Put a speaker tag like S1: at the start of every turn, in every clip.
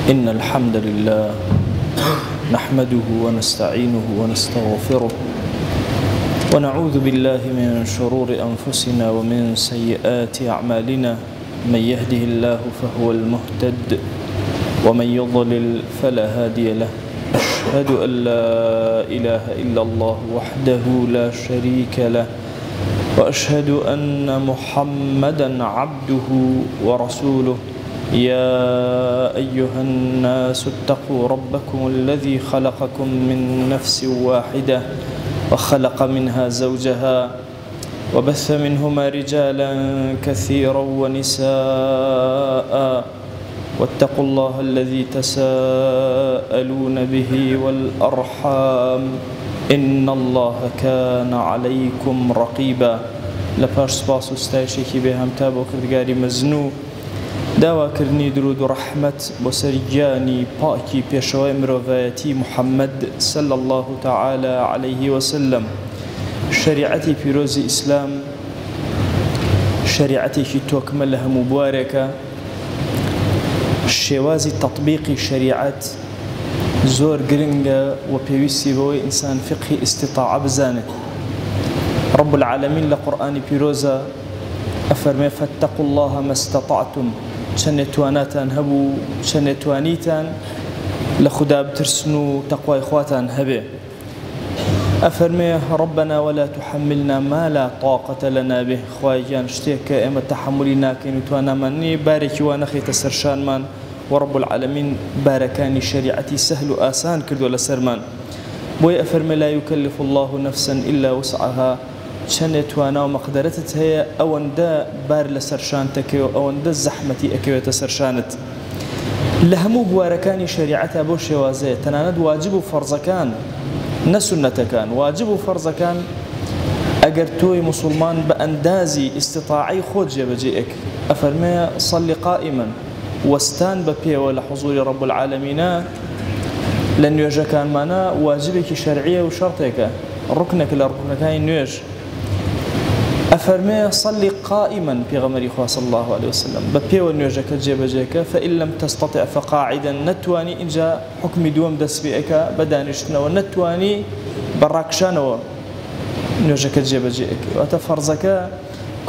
S1: إن الحمد لله نحمده ونستعينه ونستغفره ونعوذ بالله من شرور أنفسنا ومن سيئات أعمالنا. من يهده الله فهو المهتد ومن يضلل فلا هادي له. أشهد أن لا إله إلا الله وحده لا شريك له وأشهد أن محمدا عبده ورسوله. يا أيها الناس اتقوا ربكم الذي خلقكم من نفس واحدة وخلق منها زوجها وبث منهما رجالا كثيرا ونساء واتقوا الله الذي تساءلون به والأرحام إن الله كان عليكم رقيبا. لپاش سپاس و ستایشێکی بێهەمتا بۆ کردگاری مەزنوو، داواکردنی درود و ڕەحمەت بۆ سەرگیانی پاکی پێشەوەی مرۆڤایەتی محەممەد صلی الله تعالى عليه وسلم. شریعەتی پیرۆزی ئیسلام شریعەتێکی تۆکمە لە هەموو بوارێکە. شێوازی تەطبیقی شریعەت زۆر گرنگە و پێویستی بەوەی ئینسان فقهی ئیستیطاعە بزانێت. رب العالمین لە قورئانی پیرۆزە ئەفەرمێ فاتقوا الله ما استطعتم، چەندێ تواناتان هەبوو چەندێ توانیتان لە خوددا بترسن و تەقوای خواتان هەبێ. ئەفەرمێ ربنا ولا تحملنا ما لا طاقة لنا به، خوایان شتێک کە ئێمە تەحملی ناکەین و توانامان نییە بارێکی وا نەخەیتە سەرشانمان. ورب العالمين باركاني شريعتي سهل وآسان كردو لسرمان. بوي أفرمي لا يكلف الله نفسا إلا وسعها، شنت وانا ومقدرتت هي أوندا بار لسرشانتك أوندا الزحمة أكيوة سرشانت. لهمو بواركاني شريعتها بو شوازي تناند واجب وفرض كان نسنة كان واجب وفرض كان. أجر توي مسلمان بأندازي استطاعي خود جيبجيك أفرمي صلي قائما وستان بپێوە ولا حضور رب العالمين لە نوێژەکانمانە واجبێکی شەرعیە و شەرتێکە ڕوکنێک لە ڕوکنەکانی نوێژ. ئەفەرمێ صلي قائما پێغەمبەری خوا صلی الله عليه وسلم بپێوە نوێژەکە جێبەجێکە. فإن لم تستطع فقاعدا، نتوانی اینجا حکمی دووەم دەست پێەکە بە دانیشتنەوە، نتوانی بە ڕاکشانەوە نوێژەکە جێبەجێەکە. واتە فەرزەکە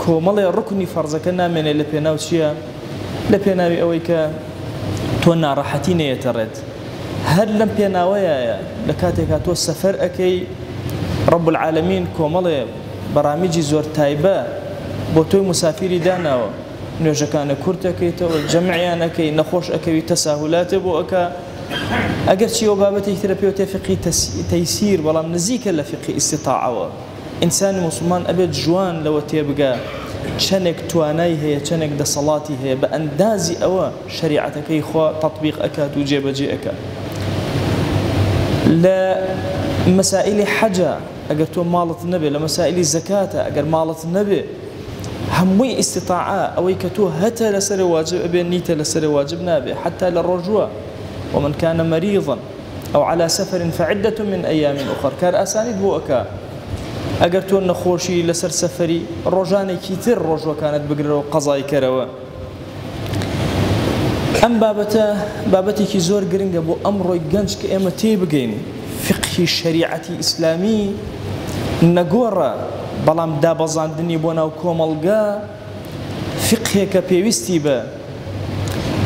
S1: کۆمەڵێ ڕوکنی فەرزەکە نامێنێ لە پێناو چییە؟ لە پێناوی ئەوەی کە تۆ ناڕەحەتی نەیەتەڕێت. هەر لەم پێناوەیە لە کاتێکا تۆ سەفەر ئەەکەی رب العالمین کۆمەڵێ بەڕامیجی زۆر تایبە بۆ تۆی مسافری داناوە. نوێژەکانە کورت ئەەکەیتەوە، جەمعیان ئەەکەی، نەخۆش ئەەکەوی، تەساهولاتە بۆ ئەکا. ئەگەر چی ئەو بابەتێکی ترە پێوتێ فقهی تەیسیر، بەڵام نزیکە لە فقهی ئیستیطاعەوە. ئینسانی مسلمان ئەبێت جوان لەوە تێبگا چەندێک توانای هەیە چەندێک دەسەڵاتی هەیە بە ئەندازی ئەوە شریعەتەکەی خوا تەطبیق ئەکات و جێبەجێ ئەکات. لە مەسائیلی حەجە ئەگەر تۆ ماڵت نەبێ، لە مەسائیلی زەکاتە ئەگەر ماڵت نەبێ، هەمووی ئیستیطاعە ئەوەی کە تۆ هەتە لەسەر واجب ئەبێ نیتە لەسەر واجب نابێ. حتى لە ڕۆژوە ومن كان مريضا أو على سفر فعدة من أيام أخر، کار ئاسانیت بۆ ئەکا. ئەگەر تۆ نەخۆشی لەسەر سەفەری ڕۆژانێکی تر ڕۆژوەکانت بگرەوە قەزای کەرەوە. ئەم بابەتێکی زۆر گرنگە بۆ ئەمڕۆی گەنج کە ئێمە تێبگەین. فقهی شریعەتی ئیسلامی نەگۆڕە، بەڵام دابەزاندنی بۆ ناو کۆمەڵگا فقهێکە پێویستی بە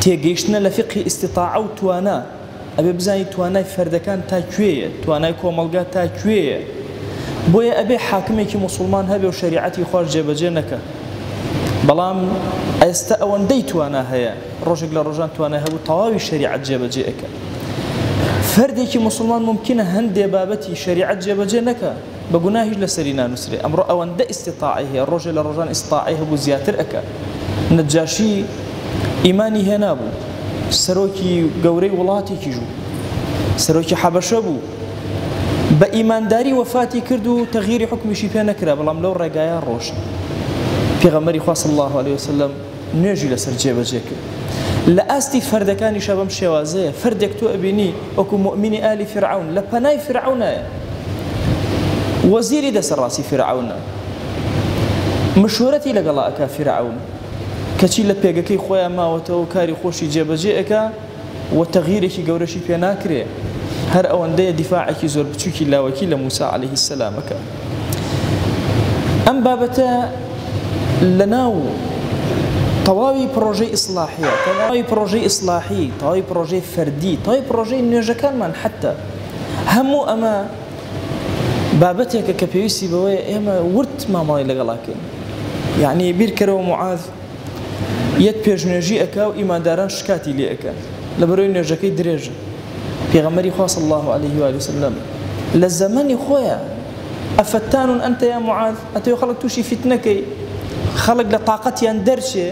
S1: تێگەیشتنە لە فقهی ئیستیطاعە و توانە. ئەبێ بزانی توانای فەردەکان تا کوێیە، توانای کۆمەڵگا تا کوێیە. بۆیە ئەبێ حاکمێکی مسلمان هەبێ و شریعەتی خوار جێبەجێ نەکە. بەڵام ئێستا ئەوەندەی توانە هەیە، ڕۆژێک لە ڕۆژان توانای هەبوو تەواوی شریعەت جێبەجێ ئەکە. فەردێکی مسلمان ممکنە هەندێ بابەتی شریعەت جێبەجێ نەکە، بە گوناهیش لەسەری نانووسرێ. ئەمڕۆ ئەوەندە ئیستیطاعی هەیە، ڕۆژێک لە ڕۆژان ئیستیطاعی هەبوو زیاتر ئەکە. نەجاشی ئیمانی هێنابوو، سەرۆکی گەورەی وڵاتێکی ژوو، سەرۆکی حەبەشە بوو، بە ئیمانداری وەفاتی کرد و تەغییری حکمیشی پێ نەکرا، بەڵام لەو ڕێگایە ڕۆژ پێغەمبەری خوا صلی الله عليه وسلم نوێژی لەسەر جێبەجێ کرد. لە ئاستی فەردەکانیشە بەم شێوازەیە. فەردێک تۆ ئەبینی وەکو مؤمنی ئالی فرعون لە پەنای فرعونایە، وەزیری دەسەڕاسی فرعونە، مشورەتی لەگەڵا ئەکا فرعون کەچی لە پێگەکەی خۆیان ماوەتەوە و کاری خۆشی جێبەجێ ئەکا. وتغييرێکی گەورەشی پێ ناکرێ هەر ئەوەندەیە دیفاعێکی زۆر بچووکی لاوەکی لە موسا عەلەیهی السەلامەکە. ئەم بابەتە لەناو تەواوی پرۆژەی ئیسلاحیە، تەواوی پرۆژەی ئیسلاحی، تەواوی پرۆژەی فەردی، تەواوی پرۆژەی نوێژەکانمان حتى هەموو ئەمە بابەتێکە کە پێویستی بەوەیە ئێمە ورد مامەڵەی لەگەڵاکەین. یعنی بیرکەرەوە معاذ یەک پێشنوێژی ئەکا و ئیمانداران شکاتی لێ ئەکەن لەبەرەوەی نوێژەکەی درێژە. پێغەمبەری خوا صلی الله عليه وآله وسلم لە زەمەنی خۆیە ئەفەتان ئەنتە یا معاذ، ئەتەوێ خەڵک تووشی فیتنەکەی، خەڵک لە تااقەتیان دەرچێ،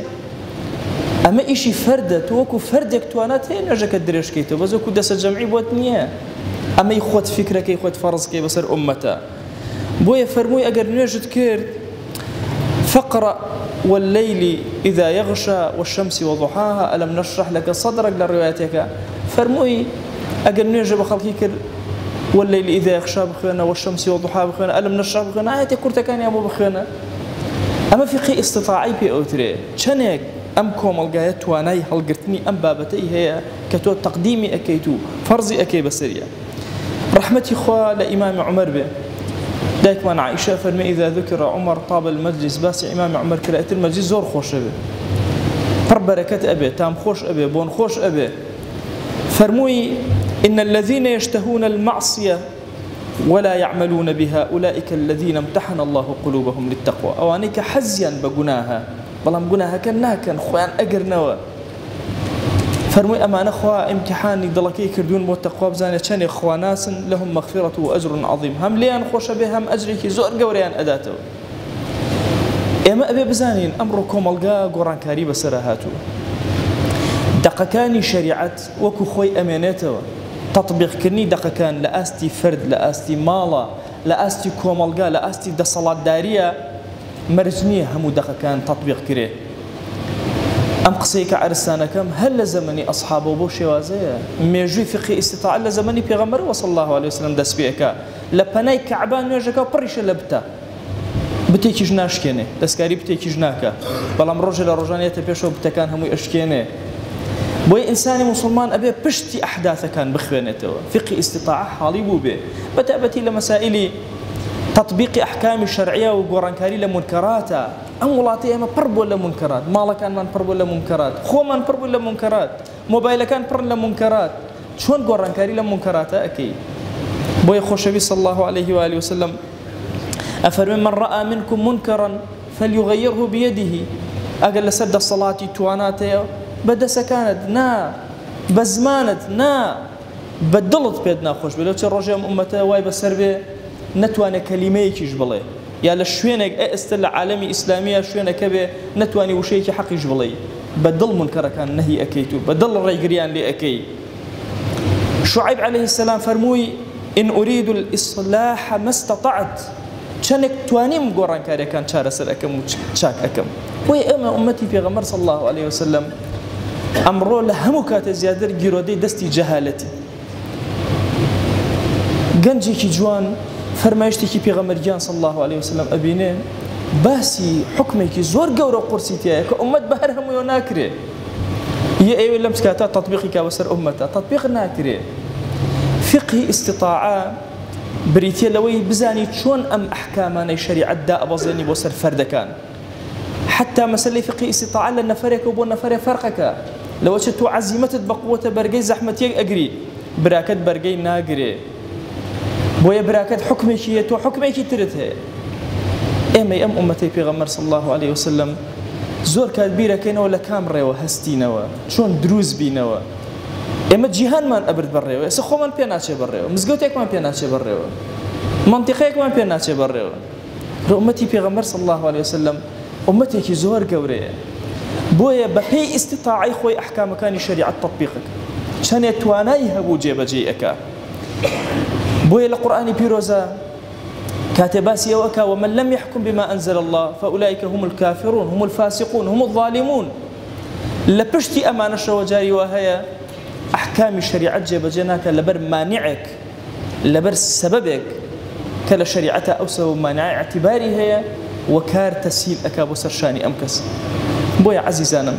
S1: ئەمە ئیشی فەردە، تۆ وەکو فەردێک توانات هەیە نوێژەکە درێژکەیتەوە، بەس وەکو دەسە جەمعی بۆت نییە، ئەمەی خۆت فکرەکەی خۆت فەرزکەی بەسەر ئوممەتە. بۆیە فەرمووی ئەگەر نوێژت کرد فقرأ والليل إذا يغشى والشمس وضحاها ألم نشرح لك صدرك للرواياتك. فرموي أجل نيجي بخلقي كر والليل إذا يغشى بخينا والشمس وضحاها بخينا ألم نشرح بخينا آية كرت كان يا أبو بخينا. أما في قي استطاعي بي أوتري شنك أم كوم الجايات واناي هالقرتني أم بابتي هي كتو تقديمي أكيتو فرضي أكي بسرية. رحمتي خوا لإمام عمر به دايك من عائشة فرمي إذا ذكر عمر طاب المجلس، بس إمام عمر كرأت المجلس زور خوش أبي، بر بركة أبي، تام خوش أبي، بون خوش أبي. فرموي إن الذين يشتهون المعصية ولا يعملون بها أولئك الذين امتحن الله قلوبهم للتقوى. أوانيك حزيا بجناها بلام جناها كان خوان أجر نوا. فرموي أما أخوة امتحاني ضلكي كردون بو التقوى بزانة شان إخوة ناس لهم مغفرة وأجر عظيم، هم ليان خوش به هم أجرك زور قوريان أداته. إما أبي بزانين أمركم الجا قران كاري بسرهاتو دقكاني شريعة وكو خوي أمانته تطبيق كني دقكان لأستي فرد لأستي مالا لأستي كومالجا لأستي دصلات دارية مرجنية همو دقكان تطبيق كريه. أم قصيك عرسانا كم هل لزمني أصحابه بوشي وازية ميجوي فقه استطاع لزمني بيغمر وصلى الله عليه وسلم دس بيكا لبناي كعبان نيجاكا بريش لبتا بتيكي جناش كيني دسكاري بتيكي جناكا بلام رجل رجانية بيشو بتكان همو اشكيني بوي إنساني مسلمان أبي بشتي أحداث كان بخوانته فقه استطاعة حالي بوبي بتأبتي لمسائل تطبيق أحكام الشرعية وقرانكاري لمنكراتا أم ولاتي أما برب ولا منكرات، مالا كان من برب ولا منكرات، خو من برب ولا منكرات، موبايل كان برب ولا منكرات، شون قرانكاري لمنكرات أكيد. بوي خوشبي صلى الله عليه وآله وسلم أفرمن من رأى منكم منكرا فليغيره بيده. أقل سد الصلاة تواناتي بدا سكانت نا بزمانت نا بدلت بيدنا خوش بلو ترجع أمته واي بسربي نتوانا كلمة يجبلي يا لشوينك استل عالمي إسلامية شوينك به نتواني وشيك حق يجبلي بدل منكر كان نهي أكيتو بدل الرجريان لأكي. شعيب عليه السلام فرموي إن أريد الإصلاح ما استطعت شنك تواني مقرن كاري كان شارس الأكم وشاك أكم. وي أما أمتي في غمر صلى الله عليه وسلم أمرو لهمكات زيادة جرودي دستي جهالتي جنجي كي جوان فرمايشتي بيغمرجان صلى الله عليه وسلم أبينين باسي حكمك زور قورة قرسيتيا كأمت بهرهم ويناكري هي أيوة لم تكاتا تطبيقك وسر أمتا تطبيق ناكري. فقه استطاعة بريتيا لوي بزاني شون أم أحكاماني شريعة داء بزاني بوسر فرد كان حتى مسألة فقه استطاعة لأن فريق وبون فريق فرقك لو أشتو عزيمة بقوة برقي زحمة أجري براكت برقي ناقري بويا براكت حكمك تو حكمك ترته. إما أم أمتي بيغمر صلى الله عليه وسلم زور كبيرة كينا ولا كامرة وهستينوا شون دروز بينوا. إما جيهان ما أبرد بريوا سخو من بيناتش بريوا مزجوتك ما بيناتش بريوا منطقيك ما بيناتش بريوا. أمتي بيغمر صلى الله عليه وسلم أمتي كي زور قورية بويا بهي استطاعي خوي أحكام كان شريعة تطبيقك شان يتوانايها بوجيب جيئك. بويا القرآن بيروزا كاتباسي وكا ومن لم يحكم بما أنزل الله فأولئك هم الكافرون هم الفاسقون هم الظالمون. لبشتي أمانة شوجاري وهي أحكام الشريعة جيب جناك لبر مانعك لبر سببك كلا شريعة أوسو مانع اعتباري هي وكار تسهيل أكابو سرشاني أمكس. بويا عزيزانا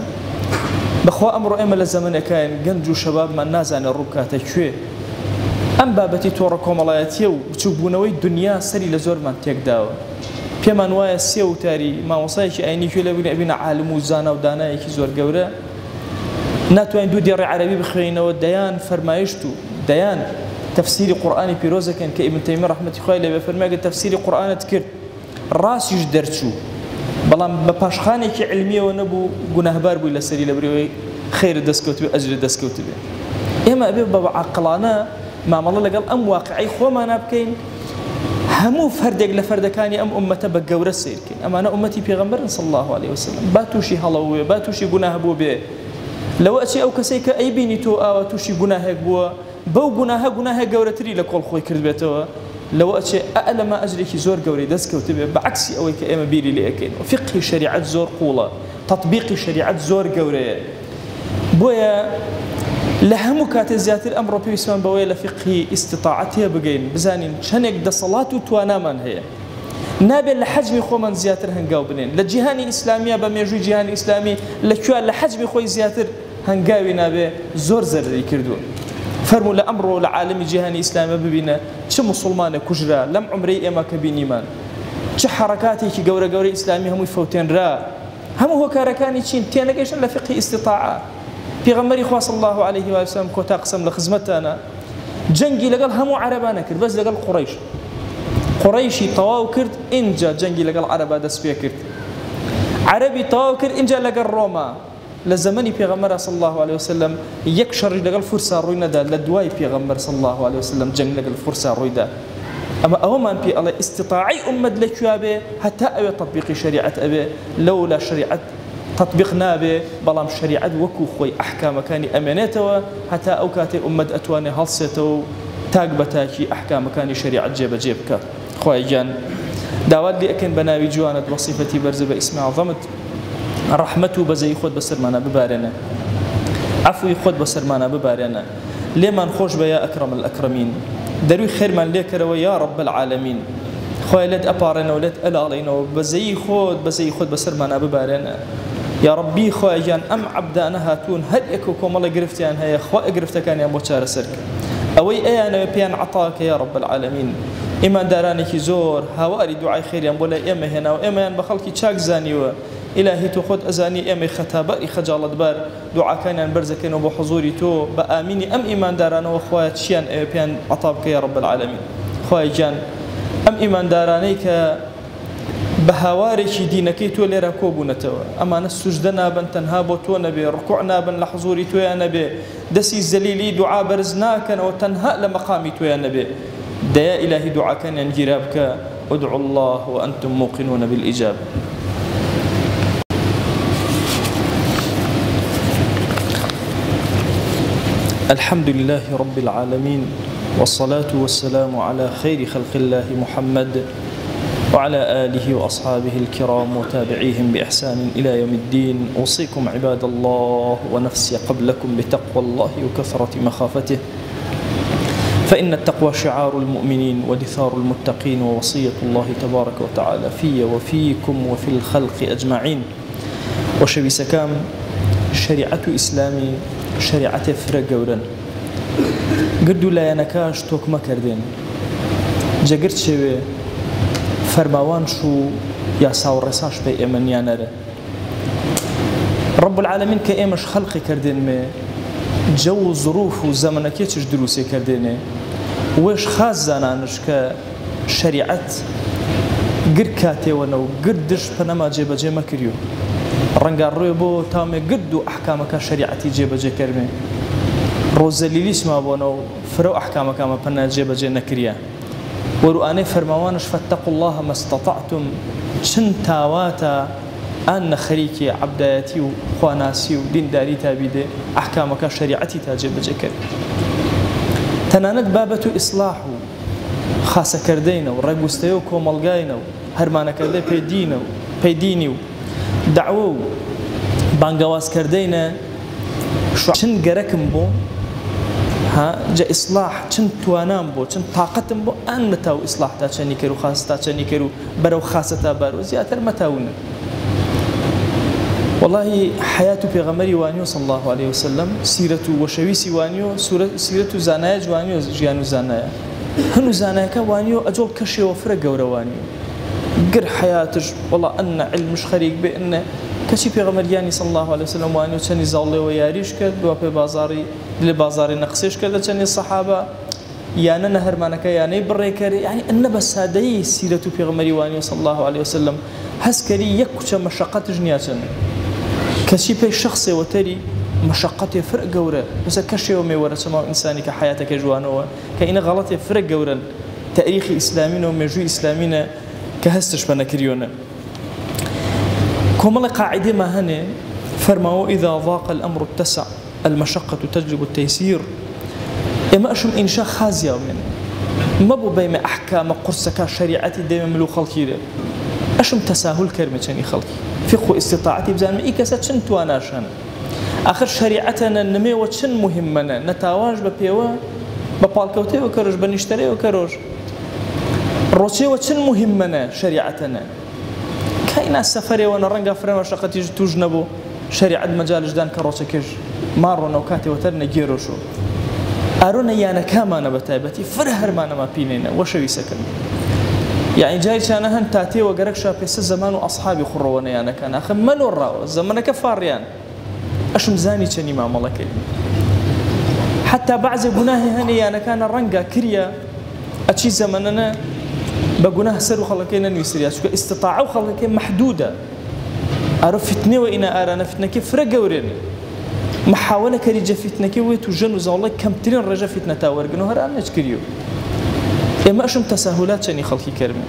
S1: بەخوا ئەمڕۆ ئێمە لە زەمانێکایان گەنج و شەبابمان نازانێت ڕووکاتە کوێ ئەم بابەتی تۆڕە کۆمەڵایەتیە و بچووبوونەوەی دنیا سەری لە زۆرمان تێکداوە پێمان وایە سێ وتاری مامۆسایەکی ئاینی کوێ لە بینە عالم و زانا و دانایەکی زۆر گەورە ناتوانین دوو دێڕی عەرەبی بخوێنەوە دەیان فەرمایشت و دەیان تەفسیری قورئانی پیرۆزەکەن کە ئیبن تەیمیە ڕەحمەتی خوای لێبێ فەرمایە تەفسیری قورئانت کرد ڕاستیش دەرچوو بەڵام بە پاشخانێکی علمیەوە نەبوو گوناهبار بووی لەسەری لە بەرەوەی خەیرت دەستکەوت بێ ئەجرت دەستکەوت بێ ئێمە ئەبێ بە عەقڵانە مامەڵە لەگەڵ ئەم واقعەی خۆمانە بکەین هەموو فەردێک لە فەردەکانی ئەم ئومەتە بە گەورە سیرکەین ئەمانە ئومەتی پێغەمبەرن صلی الله عليه وسلم با تووشی هەڵە بووێ با تووشی گوناه بوو بێ لەوە ئەچێ ئەو کەسەی کە ئەیبینی تۆ ئاوە تووشی گوناهێک بووە بەو گوناهە گەورەتری لە کۆڵ خۆی کرد بێتەوە لەوە ئەچێ ئەلەما ئەجرێکی زۆر گەورەی دەستکەوت بێ بەعکسی ئەوەی کە ئێمە بیری لێ ئەەکەین فقهی شریعەت زۆر قوڵە تەطبیقی شریعەت زۆر گەورەیە بۆیە لە هەموو کاتێ زیاتر ئەمڕۆ پێویستمان بەوەیە لە فقهی ئیستیطاعەت هەیە بگەین بزانین چەندێک دەسەڵات و توانامان هەیە نابێت لە حەجمی خۆمان زیاتر هەنگاو بنێن لە جیهانی ئیسلامیە بە مێژووی جیهانی ئیسلامی لەکوێ لە حەجمی خۆی زیاتر هەنگاوی نابێ زۆر زەرری کردووە فەرموو لە ئەمڕۆ لە عالمی جیهانی ئیسلامی ببینە چ مسلمانە کوژرا لەم عمرەی ئێمە کە بینیمان چه حرەکاتێکی گەورە ئیسلامی هەمووی فەوتێنرا هەموو هۆکارەکانی چین تێنەگەیشتن لە فقهی ئیستیطاعە پێغەمبەری خوا صلی الله عليه وسلم کۆتا قسەم لە خزمەتتانە جەنگی لەگەڵ هەموو عەرەبانە کرد بەس لەگەڵ قوڕەیشی تەواو کرد ئینجا جەنگی لەگەڵ عەرەبا دەست پێ کرد عەرەبی تەواو کرد ئینجا لەگەڵ ڕۆما لە زەمەنی پێغەمبەر صلی الله عليه وسلم یەک شەڕی لەگەڵ فورسا ڕووی نەدا لە دوای پێغەمبەر صلی الله عليه وسلم جەنگ لەگەڵ فورسا ڕوویدا ئەمە ئەوەمان پێ ئەڵێ ئیستیطاعی ئومەت لەکوێ بێ هەتا ئەوێ تەطبیقی شریعەت ئەبێ لەولا شریعەت تطبیق نابێ بەڵام شریعەت وەکو خۆی ئەحکامەکانی ئەمێنێتەوە هەتا ئەو کاتێ ئومەت ئەتوانێ هەڵسێتەوە و تاک بە تاکی ئەحکامەکانی شریعەت جێبەجێ بکات خوای گیان داوات لێ ئەکەین بە ناوی جوانت وەصیفەتی بەرزە بە ئیسمی عەظەمت ڕەحمەت و بەزەی خۆت بەسەرمانە ببارێنە عەفوی خۆت بەسەرمانە ببارێنە لێمان خۆش بە یا ئەکرەم الئەکرەمین دەروی خێرمان لێکەرەوە یا رب العالمین خوای لێت ئەپاڕێنەوە لێت ئەلاڵێنەوە بەزەی خۆت بەسەرمانە ببارێنە یا ربی خوای گیان ئەم عەبدانە هاتوون هەر یەک و کۆمەڵە گرفتیان هەیە خوا گرفتەکانیان بۆ چارەسەر کرد ئەوەی ئەیانەوە پێیان عەتاکە یا رب العالمین ئیماندارانێکی زۆر هاواری دوعای خێریان بۆ لای ئێمە هێناوە ئێمەیان بە خەڵکی چاک زانیوە إلهي تو خود أزاني أمي خطابة خجالة بار دعاء كان برزكين وبحضوري تو بآميني أم إيمان داران وأخوات شيان بيان عطابك يا رب العالمين خويا جان أم إيمان دارانيك بهوارك دينك تو ليرا كوبونتوا أما نسجدنا بن تنهابو تو نبي ركوعنا بن لحضوري تو يا نبي دسي الزليلي دعاء برزناك وتنهاء لمقامي تو يا نبي ديا إلهي دعاء كان ينجرابك ادعوا الله وأنتم موقنون بالإجابة. الحمد لله رب العالمين والصلاة والسلام على خير خلق الله محمد وعلى آله وأصحابه الكرام وتابعيهم بإحسان إلى يوم الدين. أوصيكم عباد الله ونفسي قبلكم بتقوى الله وكثرة مخافته فإن التقوى شعار المؤمنين ودثار المتقين ووصية الله تبارك وتعالى في وفيكم وفي الخلق أجمعين. وشوي سكام شريعة إسلامي شريعة فرق جورن قردوا لا ينكاش توك ما كردين جاقرت شوي فرماوان شو يا ساور رساش بي إيمان يانره رب العالمين كإيمش خلقي كردين مي جو ظروف وزمنك يتش دروسي كرديني ويش خاص زانانش كشريعة قرد كاتي ونو قردش بنما جيبا جيما كريو رنگار روی بو تامه قد و احکامك شریعتی جیب جه کرمه روزلیلیش ما بونو فرو احکامك ما پنا جیب جه نکریا ورو آنه فرموانش فاتقوا الله ما استطعتم چن تاواتا آن خريكي عبدایتی و خواناسی و دین داری تابیده احکامك شریعتی تا جیب جه کرد تناند بابتو اصلاحو خاصه کردینو رگوستیو کوملگاینو هرمانه کرده پیدینو دعوة بانجواز كردينا شو چن جركم بو ها جا إصلاح چن توانام بو چن طاقتم بو أن متاو إصلاح تا چني كرو خاص تا چني كرو برو خاصة تا برو زيادة متاونا والله حياة بيغمري وانيو صلى الله عليه وسلم سيرته وشويسي وانيو سيرته زانايا جوانيو جيانو زانايا هنو زانايا كوانيو أجول كشي وفرق وروانيو قر حياتج والله أن علم مش خريق بأن كشي بيغمرياني صلى الله عليه وسلم وانيو تشاني زالي وياريش كد وابي بازاري لبازاري نقصيش كد تشاني الصحابة يانا نهر مانك يانا بريكري يعني أن بس هذه سيرة بيغمري وانيو صلى الله عليه وسلم هسكري يكوش مشقة جنياتنا كشي بي شخصي وتري مشقتي فرق جورا بس كشي يومي ورا سماو إنساني كحياتك جوانوا كأين غلطي فرق جورا تاريخ إسلامنا ومجوء إسلامنا كهستش بنكريونا كمل قاعدة ما هني فرموا إذا ضاق الأمر اتسع المشقة تجلب التيسير إما أشم إنشاء خازية من ما بو بين أحكام قرصك شريعتي دائما ملو خلقي أشم تساهل كلمة شني خلقي فقه استطاعتي بزان ما إيكاسات شن تواناشان آخر شريعتنا النمي وشن مهمنا نتاواج ببيوا ببالكوتي وكروج بنشتري وكروج روشي وشن مهمنا شريعتنا كاينا السفري وانا رنقا فرما شقتي تجنبو شريعة مجال جدان كروشي كيج مارو نوكاتي وترنا جيروشو أرونا يانا كامانا بتايبتي فرهر مانا ما بينينا وشوي سكن يعني جاي كان هن تاتي وقرك شابيس زمان وأصحابي خرونا يعني كان أخي ملو الراو زمان كفاريان أشم زاني كني مع ملكي حتى بعض جناه هني يعني كان الرنجة كريا أشي زماننا بجناه سر وخلقينا نيسريا شو استطاعوا خلقين محدودة عرفتني وإنا أرانا فتنة كيف رجورين محاولة كريجة فتنة كي ويتوجن وزالله كم ترين رجع فتنة تاور جنوه رأنا كريو إما أشم تساهلات شني خلقي كرمي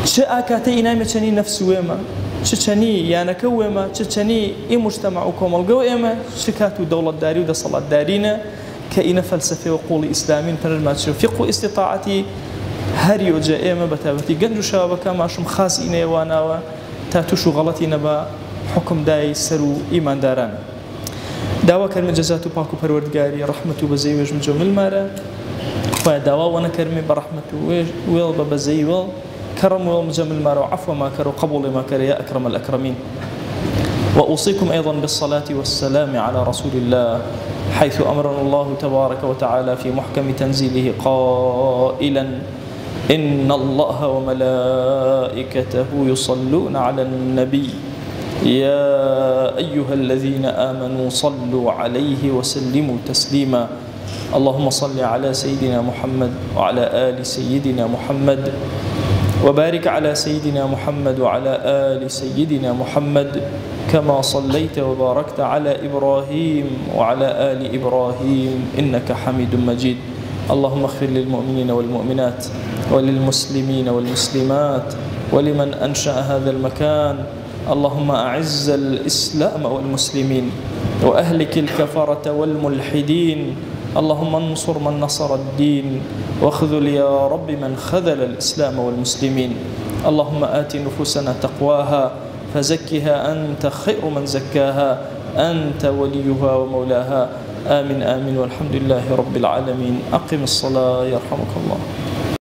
S1: شاء كاتي إناي مشاني نفس ويما شني يعني كويما شني إيه مجتمعكم الجويما شكاتو دولة داري وده صلاة دارينا كائن فلسفة وقول إسلامي فنرمات فقه استطاعتي هري وجائمة بتابتي جنجو شباب كما أشم خاص إناي وانا تاتوشو غلطي نبا حكم داي سرو إيمان داران دعوة كلمة جزاتو باكو پروردگاري رحمتو بزي وجم جمل مارا دعوة وانا كلمة برحمتو ويل بزي ويل كرم ويل مجمل مارا وعفو ما كرو قبول ما كرو يا أكرم الأكرمين وأوصيكم أيضا بالصلاة والسلام على رسول الله حيث أمرنا الله تبارك وتعالى في محكم تنزيله قائلا إن الله وملائكته يصلون على النبي يا أيها الذين آمنوا صلوا عليه وسلموا تسليما اللهم صل على سيدنا محمد وعلى آل سيدنا محمد وبارك على سيدنا محمد وعلى آل سيدنا محمد كما صليت وباركت على إبراهيم وعلى آل إبراهيم إنك حميد مجيد اللهم اغفر للمؤمنين والمؤمنات وللمسلمين والمسلمات ولمن أنشأ هذا المكان اللهم أعز الإسلام والمسلمين وأهلك الكفرة والملحدين اللهم انصر من نصر الدين واخذل يا رب من خذل الإسلام والمسلمين اللهم آت نفوسنا تقواها فزكها أنت خير من زكاها أنت وليها ومولاها آمين آمين والحمد لله رب العالمين أقم الصلاة يرحمك الله